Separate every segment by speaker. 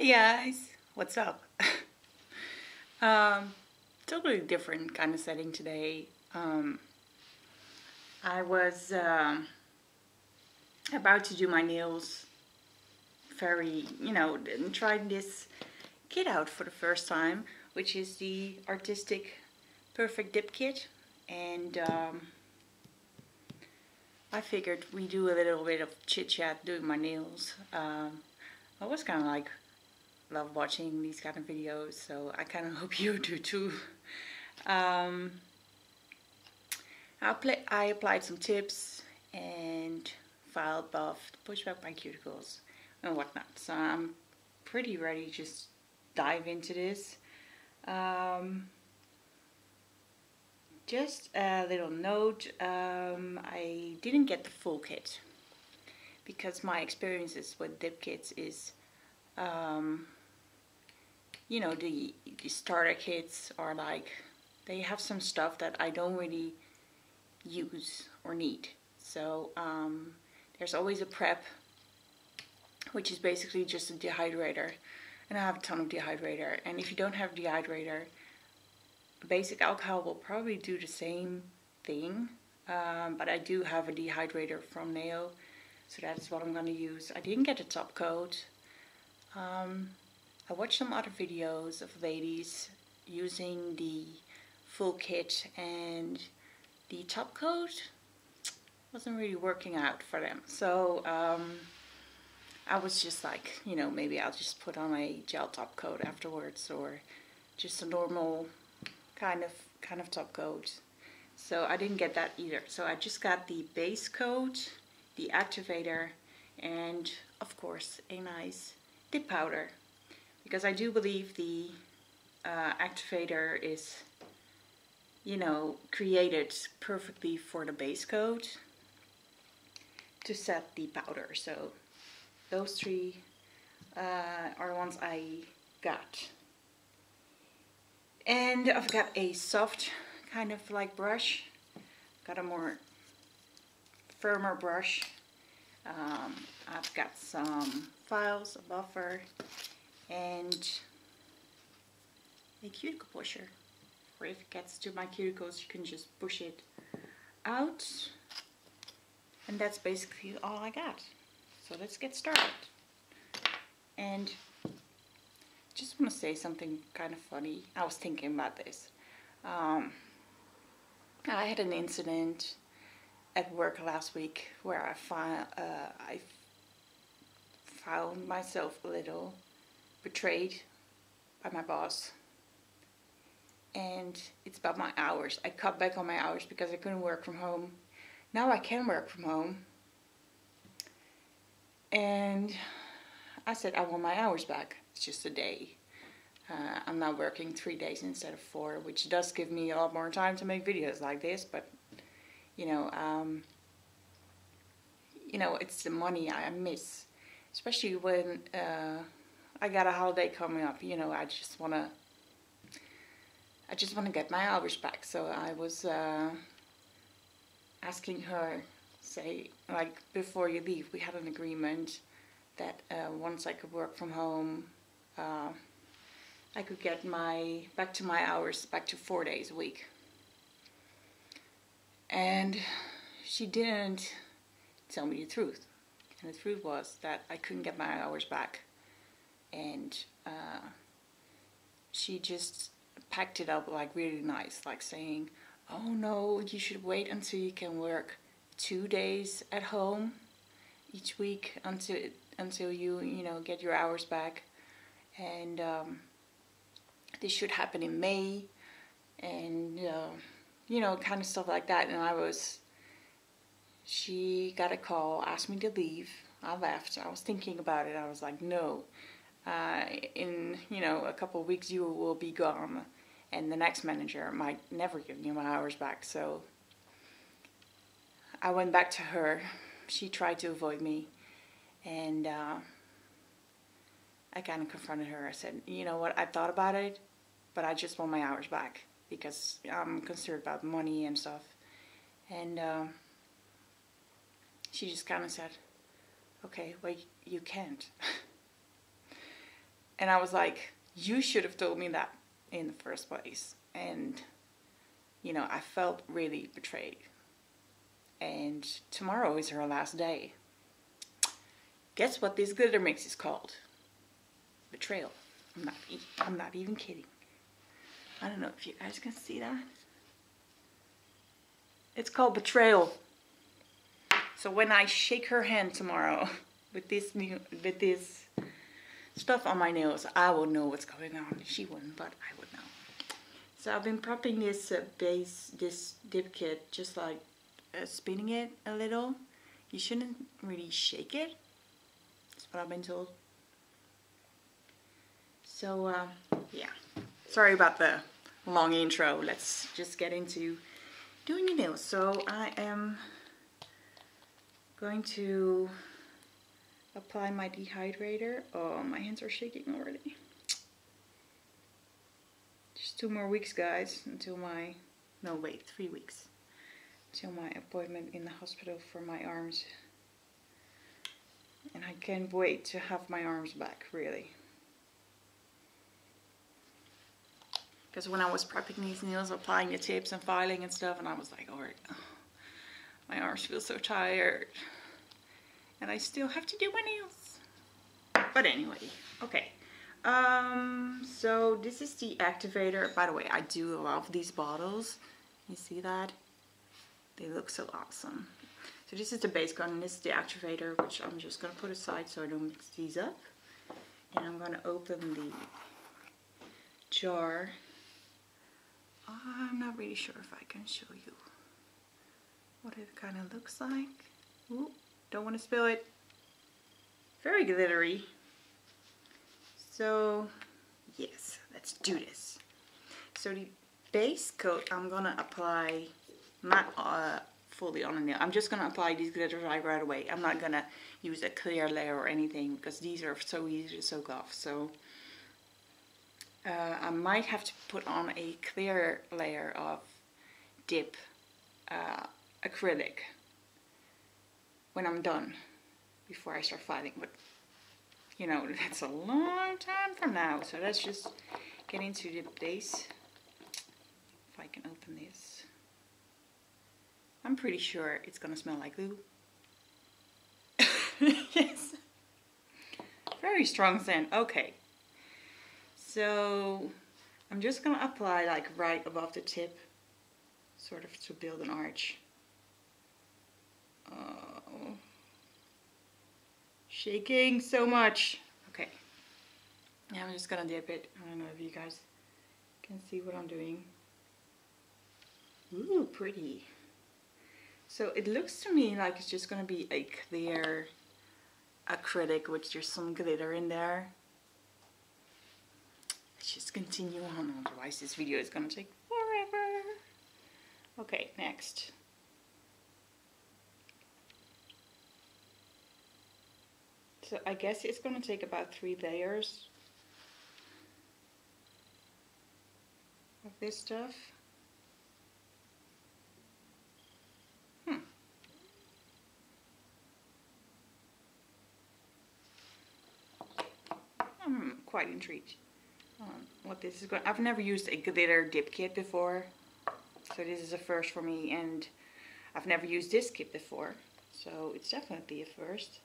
Speaker 1: Hey guys, what's up? um, Totally different kind of setting today. I was about to do my nails very, and tried this kit out for the first time, which is the Artistic Perfect Dip Kit. And I figured we do a little bit of chit chat doing my nails. I was kind of like, love watching these kind of videos, so I kind of hope you do too. Um, I applied some tips and filed buff to push back my cuticles and whatnot. So I'm pretty ready to just dive into this. Just a little note, I didn't get the full kit because my experiences with dip kits is the starter kits are like, they have some stuff that I don't really use or need. So there's always a prep, which is basically just a dehydrator, and I have a ton of dehydrator. And if you don't have dehydrator, basic alcohol will probably do the same thing, but I do have a dehydrator from Neo, so that's what I'm going to use. I didn't get a top coat. I watched some other videos of ladies using the full kit, and the top coat wasn't really working out for them. So I was just like, maybe I'll just put on a gel top coat afterwards, or just a normal kind of top coat. So I didn't get that either. So I just got the base coat, the activator, and of course a nice dip powder, because I do believe the activator is, created perfectly for the base coat to set the powder. So those three are the ones I got. And I've got a soft kind of like brush, got a more firmer brush. I've got some files, a buffer, and a cuticle pusher. Or if it gets to my cuticles, you can just push it out. And that's basically all I got. So let's get started. And just want to say something kind of funny. I was thinking about this. I had an incident at work last week where I found myself a little betrayed by my boss. And it's about my hours. I cut back on my hours because I couldn't work from home. Now I can work from home. And I said I want my hours back. It's just a day. I'm now working 3 days instead of 4, which does give me a lot more time to make videos like this. But it's the money I miss, especially when I got a holiday coming up. I just wanna get my hours back. So I was asking her, say, like, before you leave, we had an agreement that once I could work from home, I could get back to my hours, back to 4 days a week. And she didn't tell me the truth. And the truth was that I couldn't get my hours back. And she just packed it up like really nice, like saying, oh no, you should wait until you can work 2 days at home each week until you get your hours back. And this should happen in May, and kind of stuff like that. And she got a call, asked me to leave. I left. I was thinking about it. I was like, no, in a couple of weeks you will be gone, and the next manager might never give me my hours back. So I went back to her. She tried to avoid me, and I kind of confronted her. I said, you know what, I thought about it, but I just want my hours back because I'm concerned about money and stuff. And she just kind of said, okay, well, you can't. And I was like, you should have told me that in the first place. And, you know, I felt really betrayed. And tomorrow is her last day. Guess what this glitter mix is called? Betrayal. I'm not even kidding. I don't know if you guys can see that. It's called Betrayal. So when I shake her hand tomorrow with this stuff on my nails, I will know what's going on. She wouldn't, but I would know. So I've been prepping this dip kit, just like spinning it a little. You shouldn't really shake it. That's what I've been told. So yeah, sorry about the long intro. Let's just get into doing your nails. So I am going to apply my dehydrator. Oh, my hands are shaking already. Just 2 more weeks, guys, until my, no wait, 3 weeks, until my appointment in the hospital for my arms. And I can't wait to have my arms back, really. Because when I was prepping these nails, applying the tips and filing and stuff, and I was like, oh, my arms feel so tired. And I still have to do my nails. But anyway, okay. So this is the Activator. By the way, I do love these bottles. You see that? They look so awesome. So this is the base coat, and this is the Activator, which I'm just going to put aside so I don't mix these up. And I'm going to open the jar. I'm not really sure if I can show you what it kind of looks like. Ooh, don't want to spill it. Very glittery. So yes, let's do this. So the base coat I'm gonna apply not fully on the nail. I'm just gonna apply these glitters right away. I'm not gonna use a clear layer or anything because these are so easy to soak off. So I might have to put on a clear layer of dip acrylic when I'm done, before I start filing. But you know, that's a long time from now, so let's just get into the base. If I can open this, I'm pretty sure it's gonna smell like glue. Yes, very strong scent. Okay, so I'm just gonna apply like right above the tip, sort of to build an arch. Oh, shaking so much. Okay, now I'm just gonna dip it. I don't know if you guys can see what I'm doing. Ooh, pretty. So it looks to me like it's just gonna be a clear acrylic with just some glitter in there. Let's just continue on, otherwise this video is gonna take forever. Okay, next. So I guess it's going to take about 3 layers of this stuff. I'm quite intrigued on what this is going. I've never used a glitter dip kit before, so this is a first for me, and I've never used this kit before, so it's definitely a first.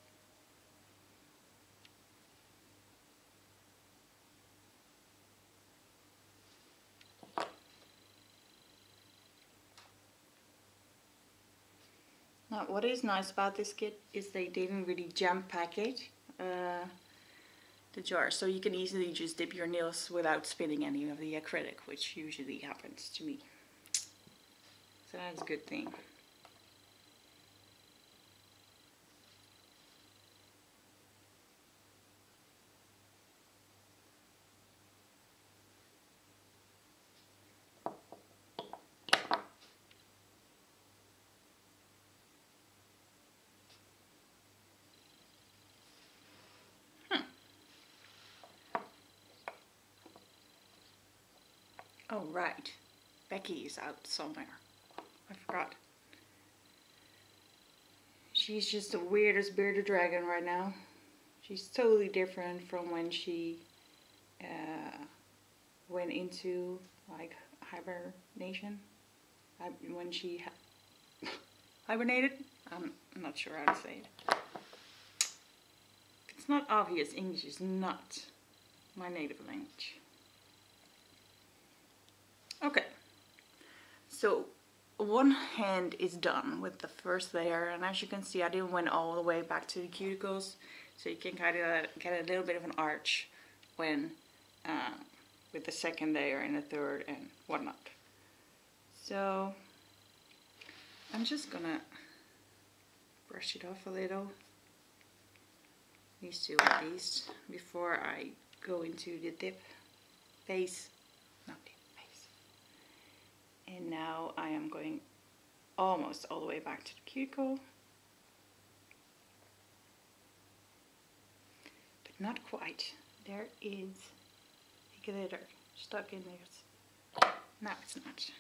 Speaker 1: Now, what is nice about this kit is they didn't really jam pack it, the jar, so you can easily just dip your nails without spilling any of the acrylic, which usually happens to me. So that's a good thing. Oh, right. Becky is out somewhere. I forgot. She's just the weirdest bearded dragon right now. She's totally different from when she went into like hibernation. When she hibernated. I'm not sure how to say it. It's not obvious. English is not my native language. Okay, so one hand is done with the first layer, and as you can see, I didn't went all the way back to the cuticles, so you can kind of get a little bit of an arch when with the second layer and the third and whatnot. So I'm just gonna brush it off a little, these two at least, before I go into the dip phase. Not dip phase. And now I am going almost all the way back to the cuticle, but not quite. There is a glitter stuck in there. No, it's not.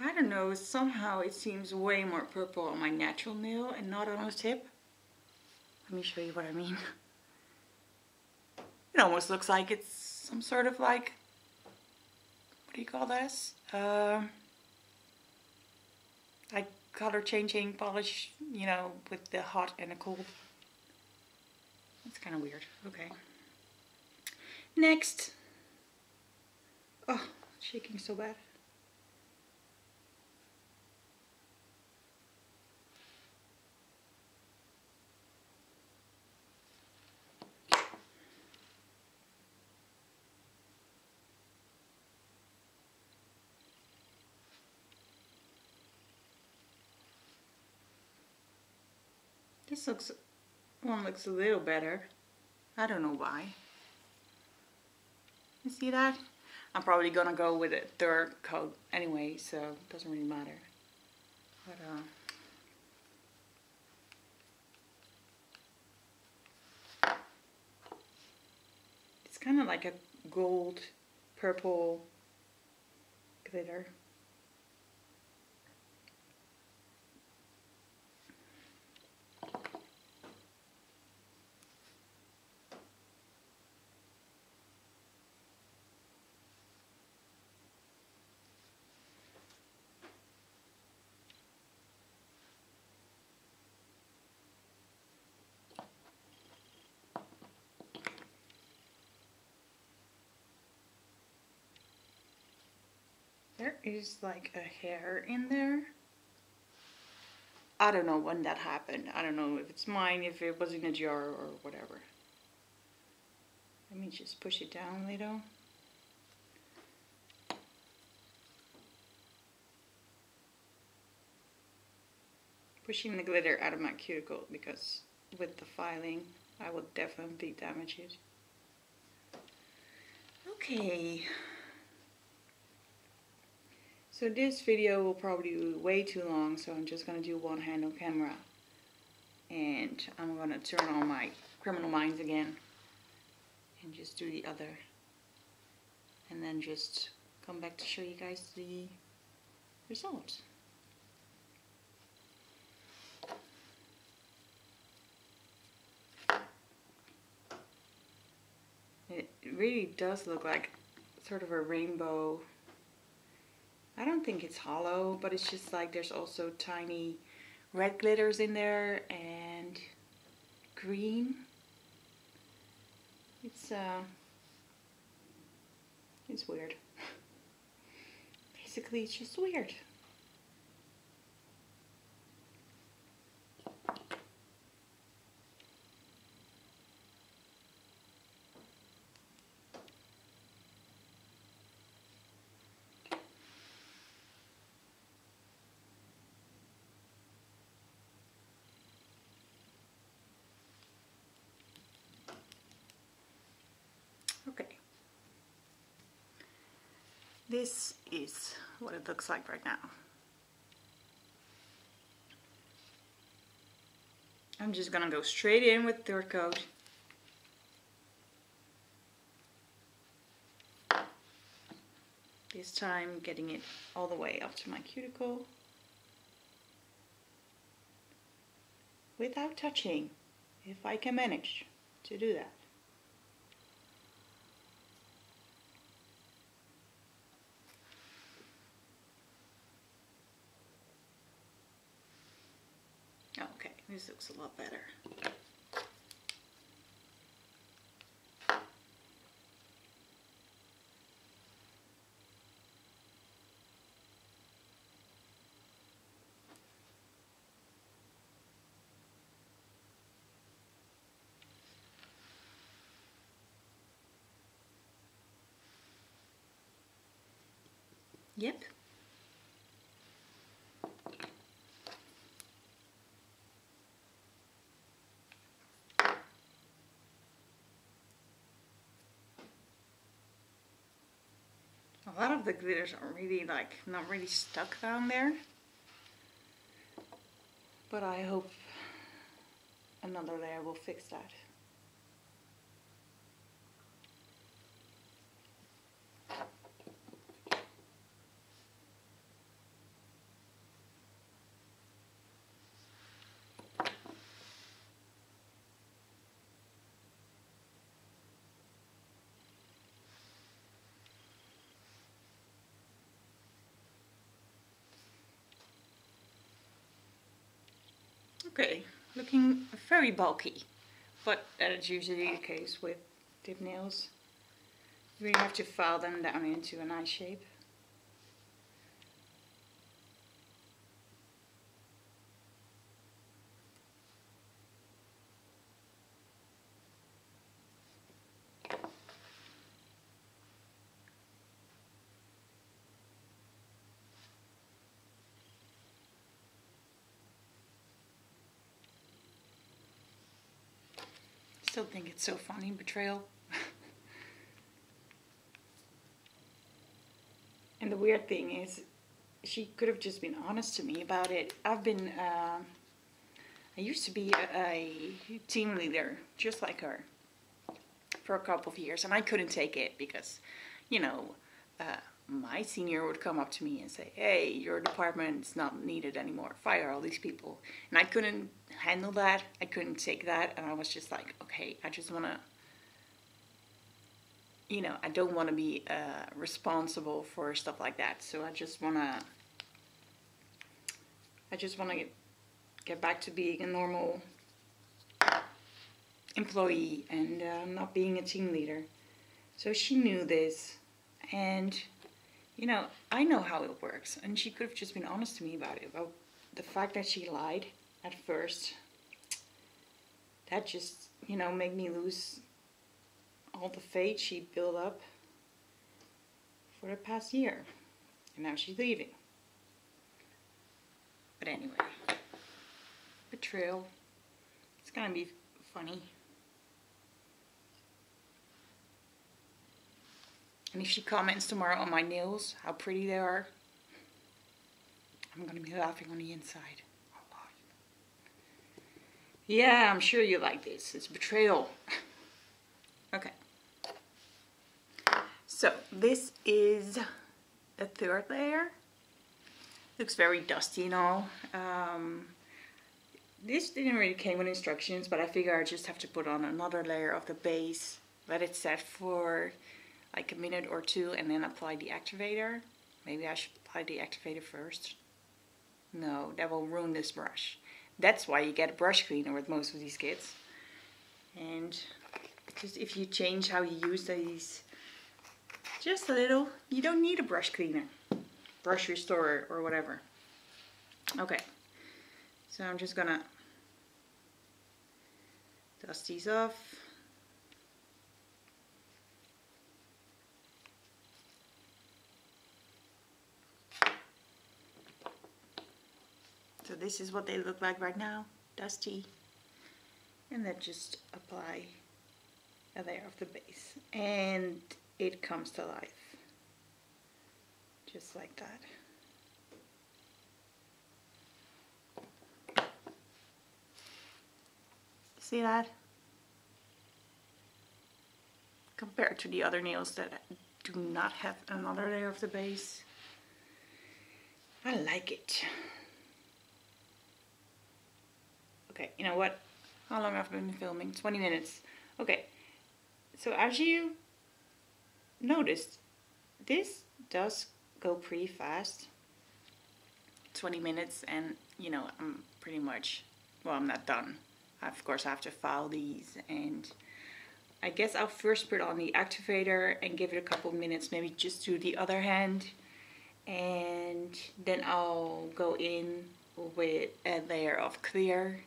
Speaker 1: I don't know, somehow it seems way more purple on my natural nail and not on the tip. Let me show you what I mean. It almost looks like it's some sort of like, what do you call this? Like color changing polish, you know, with the hot and the cold. That's kind of weird. Okay. Next. Oh, shaking so bad. This one looks a little better. I don't know why. You see that? I'm probably gonna go with a third coat anyway, so it doesn't really matter. But it's kind of like a gold purple glitter. There is like a hair in there. I don't know when that happened. I don't know if it's mine, if it was in a jar or whatever. Let me just push it down a little. Pushing the glitter out of my cuticle because with the filing I will definitely damage it. Okay. So this video will probably be way too long, so I'm just going to do one hand on camera. And I'm going to turn on my Criminal Minds again. And just do the other. And then just come back to show you guys the result. It really does look like sort of a rainbow. I don't think it's hollow, but it's just like there's also tiny red glitters in there and green. It's weird. Basically, it's just weird. Okay. This is what it looks like right now. I'm just gonna go straight in with third coat. This time getting it all the way up to my cuticle without touching, if I can manage to do that. Okay, this looks a lot better. Yep. A lot of the glitters are really like not really stuck down there, but I hope another layer will fix that. Okay, looking very bulky, but that is usually the case with dip nails. You really have to file them down into a nice shape. Still think it's so funny, betrayal. And the weird thing is, she could have just been honest to me about it. I used to be a team leader, just like her, for a couple of years, and I couldn't take it because, you know, my senior would come up to me and say, hey, your department's not needed anymore, fire all these people. And I couldn't handle that, I couldn't take that, and I was just like, okay, I just want to, you know, I don't want to be responsible for stuff like that, so I just want to get back to being a normal employee and not being a team leader. So she knew this, and you know, I know how it works, and she could have just been honest to me about it. About the fact that she lied at first, that just, you know, made me lose all the faith she built up for the past year, and now she's leaving. But anyway, betrayal. It's gonna be funny. And if she comments tomorrow on my nails, how pretty they are, I'm gonna be laughing on the inside a lot. Yeah, I'm sure you like this. It's betrayal. Okay. So this is a third layer. Looks very dusty and all. This didn't really came with instructions, but I figure I just have to put on another layer of the base, let it set for like a minute or two, and then apply the activator. Maybe I should apply the activator first. No, that will ruin this brush. That's why you get a brush cleaner with most of these kits. And just if you change how you use these just a little, you don't need a brush cleaner, brush restorer or whatever. Okay, so I'm just gonna dust these off. So this is what they look like right now, dusty. And then just apply a layer of the base. And it comes to life. Just like that. See that? Compared to the other nails that do not have another layer of the base. I like it. Okay, you know what? How long have I been filming? 20 minutes. Okay, so as you noticed, this does go pretty fast. 20 minutes and, you know, I'm pretty much, well, I'm not done. Of course, I have to file these, and I guess I'll first put on the activator and give it a couple minutes, maybe just do the other hand, and then I'll go in with a layer of clear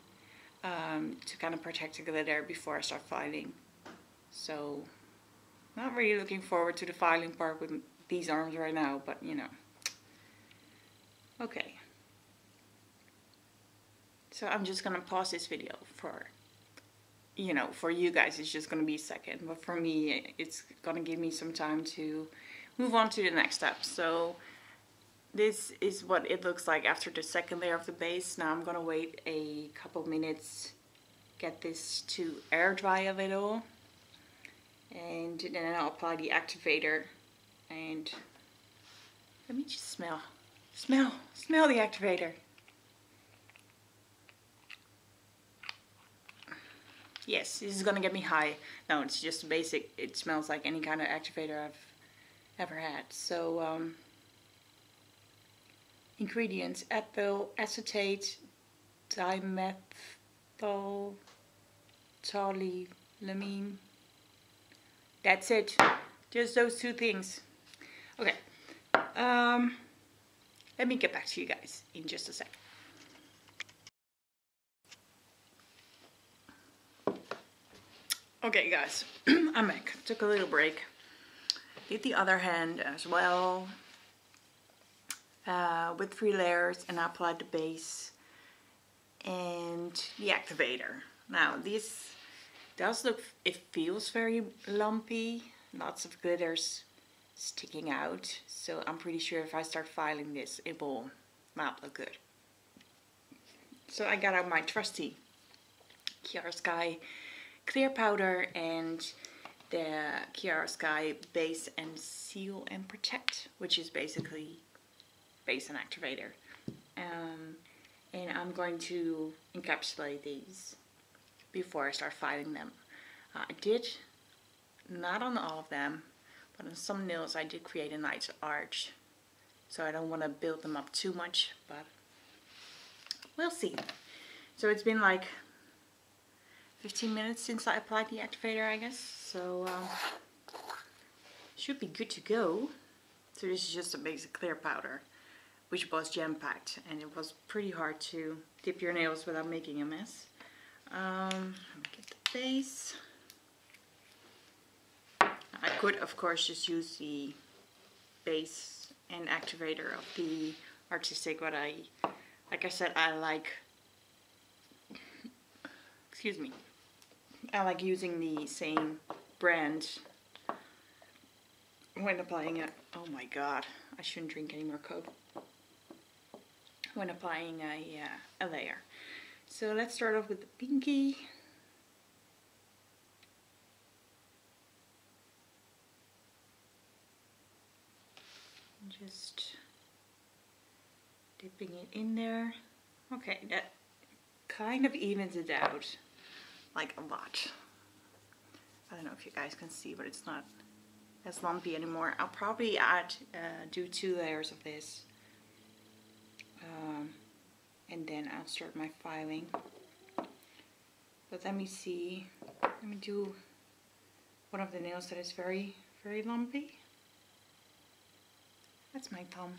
Speaker 1: to kind of protect the glitter before I start filing. So not really looking forward to the filing part with these arms right now, but you know. Okay, so I'm just gonna pause this video for, you know, for you guys it's just gonna be a second, but for me it's gonna give me some time to move on to the next step. So this is what it looks like after the second layer of the base. Now I'm gonna wait a couple minutes, get this to air dry a little, and then I'll apply the activator. And let me just smell the activator. Yes, this is gonna get me high. No, it's just basic. It smells like any kind of activator I've ever had. So ingredients: ethyl acetate, dimethyl toluene. That's it. Just those two things. Okay. Let me get back to you guys in just a second. Okay guys, I'm back. Took a little break. Did the other hand as well with 3 layers, and I applied the base and the activator. Now this does look, it feels very lumpy, lots of glitters sticking out, so I'm pretty sure if I start filing this it will not look good. So I got out my trusty Kiara Sky clear powder and the Kiara Sky base and seal and protect, which is basically base and activator, and I'm going to encapsulate these before I start filing them. I did, not on all of them, but on some nails I did create a nice arch, so I don't want to build them up too much, but we'll see. So it's been like 15 minutes since I applied the activator, I guess, so should be good to go. So this is just a basic clear powder, which was jam-packed, and it was pretty hard to dip your nails without making a mess. Let me get the base. I could of course just use the base and activator of the artistic, but like I said, I like, excuse me, I like using the same brand when applying it. Oh my god, I shouldn't drink any more Coke. When applying a layer. So let's start off with the pinky. Just dipping it in there. Okay, that kind of evens it out, like a lot. I don't know if you guys can see, but it's not as lumpy anymore. I'll probably do 2 layers of this. And then I'll start my filing. But let me see. Let me do one of the nails that is very, very lumpy. That's my thumb.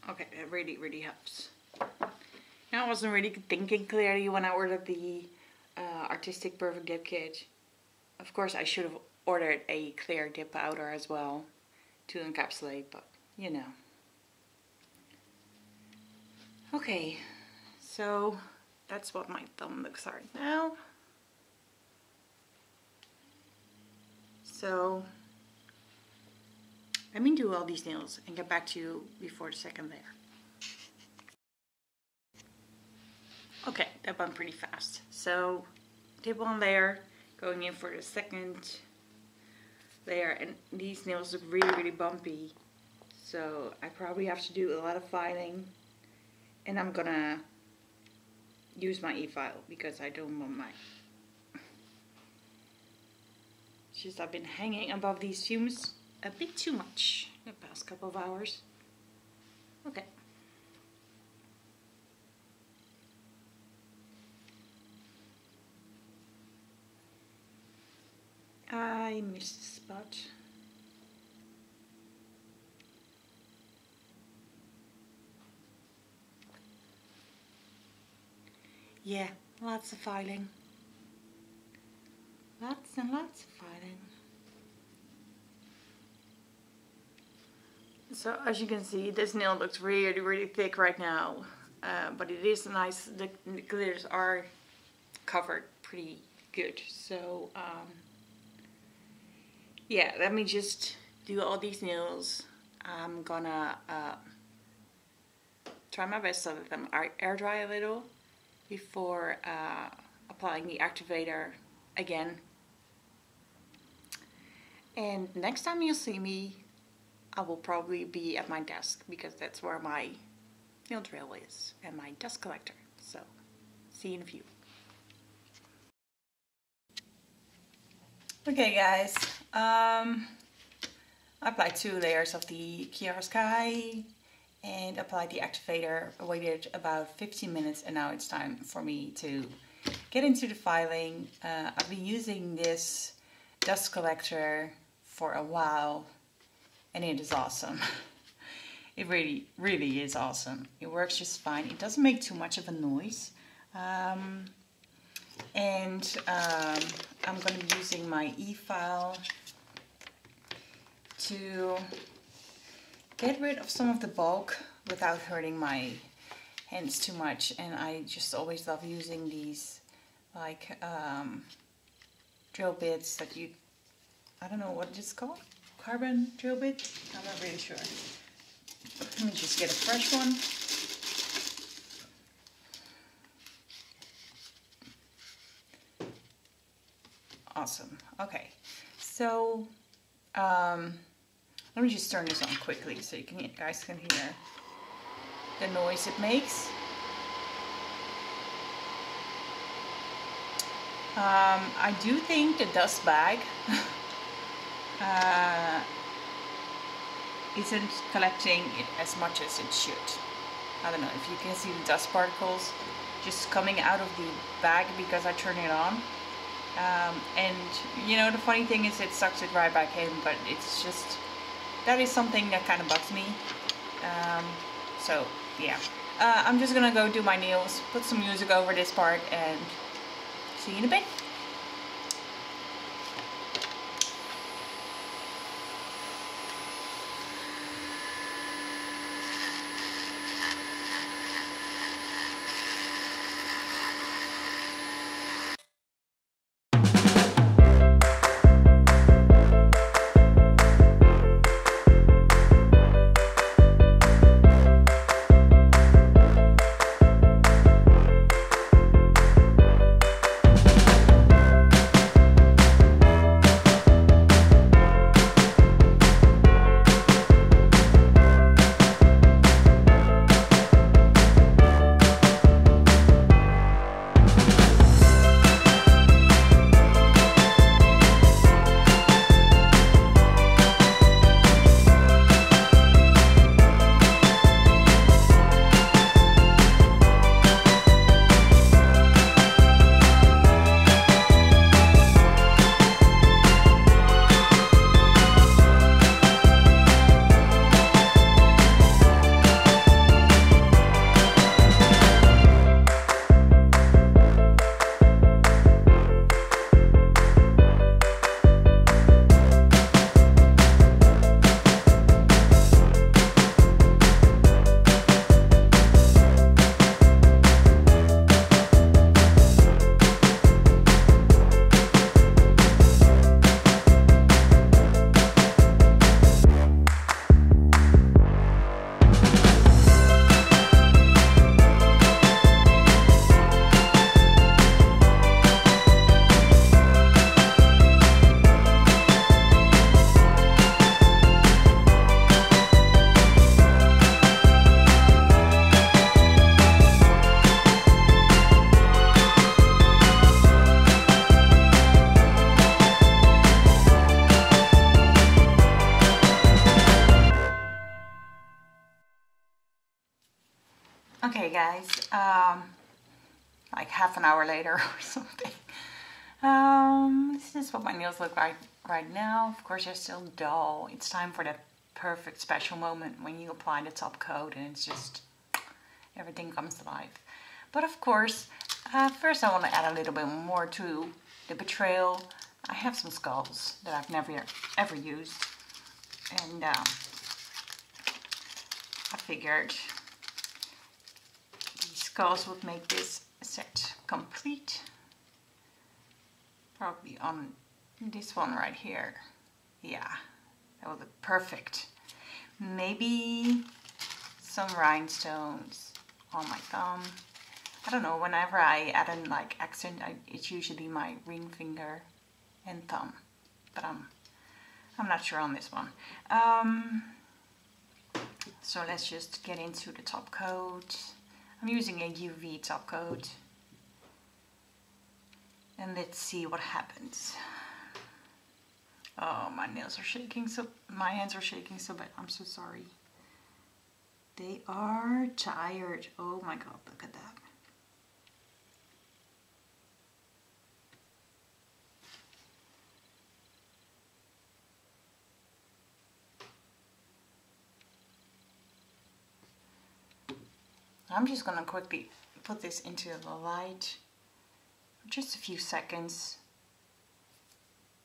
Speaker 1: Okay, that really, really helps. Now I wasn't really thinking clearly when I ordered the Artistic Perfect Dip Kit. Of course I should have ordered a clear dip powder as well to encapsulate, but you know. Okay, so that's what my thumb looks like now. So let me do all these nails and get back to you before the second layer. Okay, that went pretty fast. So, did one layer, going in for the second layer, and these nails look really, really bumpy. So, I probably have to do a lot of filing, and I'm gonna use my e-file because I don't want my... It's just I've been hanging above these fumes a bit too much the past couple of hours. Okay. I missed a spot. Yeah, lots of filing. Lots and lots of filing. So as you can see, this nail looks really, really thick right now. But it is nice, the glitters are covered pretty good. So yeah, let me just do all these nails. I'm gonna try my best to let them air dry a little before applying the activator again. And next time you see me, I will probably be at my desk because that's where my nail drill is and my dust collector. So, see you in a few. Okay guys, I applied 2 layers of the Chiaroscuro and applied the activator. I waited about 15 minutes and now it's time for me to get into the filing. I've been using this dust collector for a while and it is awesome. It really, really is awesome. It works just fine. It doesn't make too much of a noise. I'm going to be using my e-file to get rid of some of the bulk without hurting my hands too much. And I just always love using these like drill bits that you, I don't know what it's called, carbon drill bit? I'm not really sure. Let me just get a fresh one. Awesome. Okay, so let me just turn this on quickly so you guys can hear the noise it makes. I do think the dust bag isn't collecting it as much as it should. I don't know if you can see the dust particles just coming out of the bag because I turn it on. And you know, the funny thing is it sucks it right back in, but it's just, that is something that kind of bugs me. So yeah, I'm just gonna go do my nails, put some music over this part, and see you in a bit. Okay guys, like half an hour later or something. This is what my nails look like right now. Of course they're still dull. It's time for that perfect special moment when you apply the top coat and it's just, everything comes to life. But of course, first I want to add a little bit more to the betrayal. I have some skulls that I've never ever used. And I figured these skulls would make this set complete. Probably on this one right here. Yeah, that would look perfect. Maybe some rhinestones on my thumb. I don't know, whenever I add an like accent, it's usually my ring finger and thumb. But I'm not sure on this one. So let's just get into the top coat. I'm using a UV top coat. And let's see what happens. Oh, my nails are shaking so, my hands are shaking so bad. I'm so sorry. They are tired. Oh my God, look at that. I'm just gonna quickly put this into the light. Just a few seconds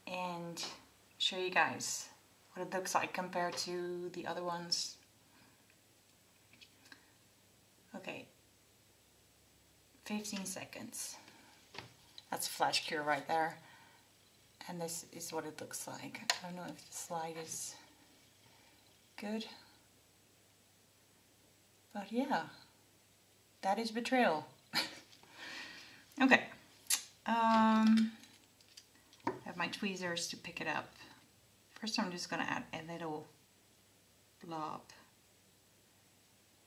Speaker 1: and show you guys what it looks like compared to the other ones. Okay, 15 seconds. That's flash cure right there. And this is what it looks like. I don't know if the slide is good. But yeah, that is betrayal. Okay. I have my tweezers to pick it up. First I'm just going to add a little blob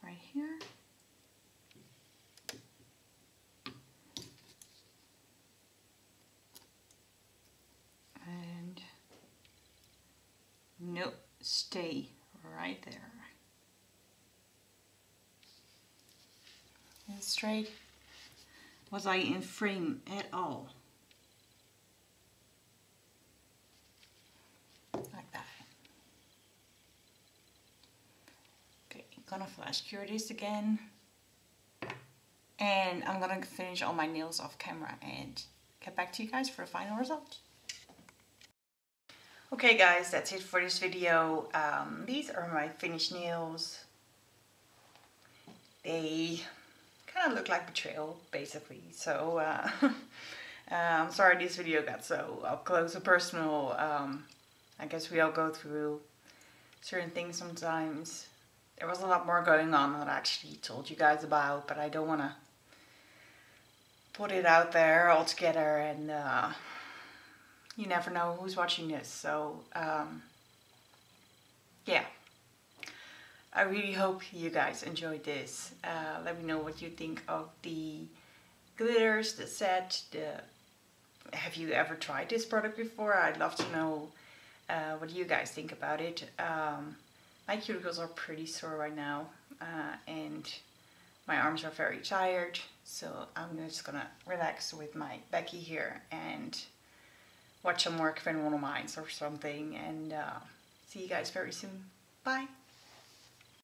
Speaker 1: right here. And nope, stay right there. And straight. Was I in frame at all? Like that. Okay, I'm gonna flash cure this again. And I'm gonna finish all my nails off camera and get back to you guys for a final result. Okay guys, that's it for this video. These are my finished nails. They kind of look like betrayal, basically. So I'm sorry this video got so up close and personal. I guess we all go through certain things sometimes. There was a lot more going on that I actually told you guys about, but I don't want to put it out there all together, and you never know who's watching this. So yeah. I really hope you guys enjoyed this. Let me know what you think of the glitters, the set. Have you ever tried this product before? I'd love to know what you guys think about it. My cuticles are pretty sore right now, and my arms are very tired. So I'm just gonna relax with my Becky here and watch some more Criminal Minds or something. And see you guys very soon. Bye.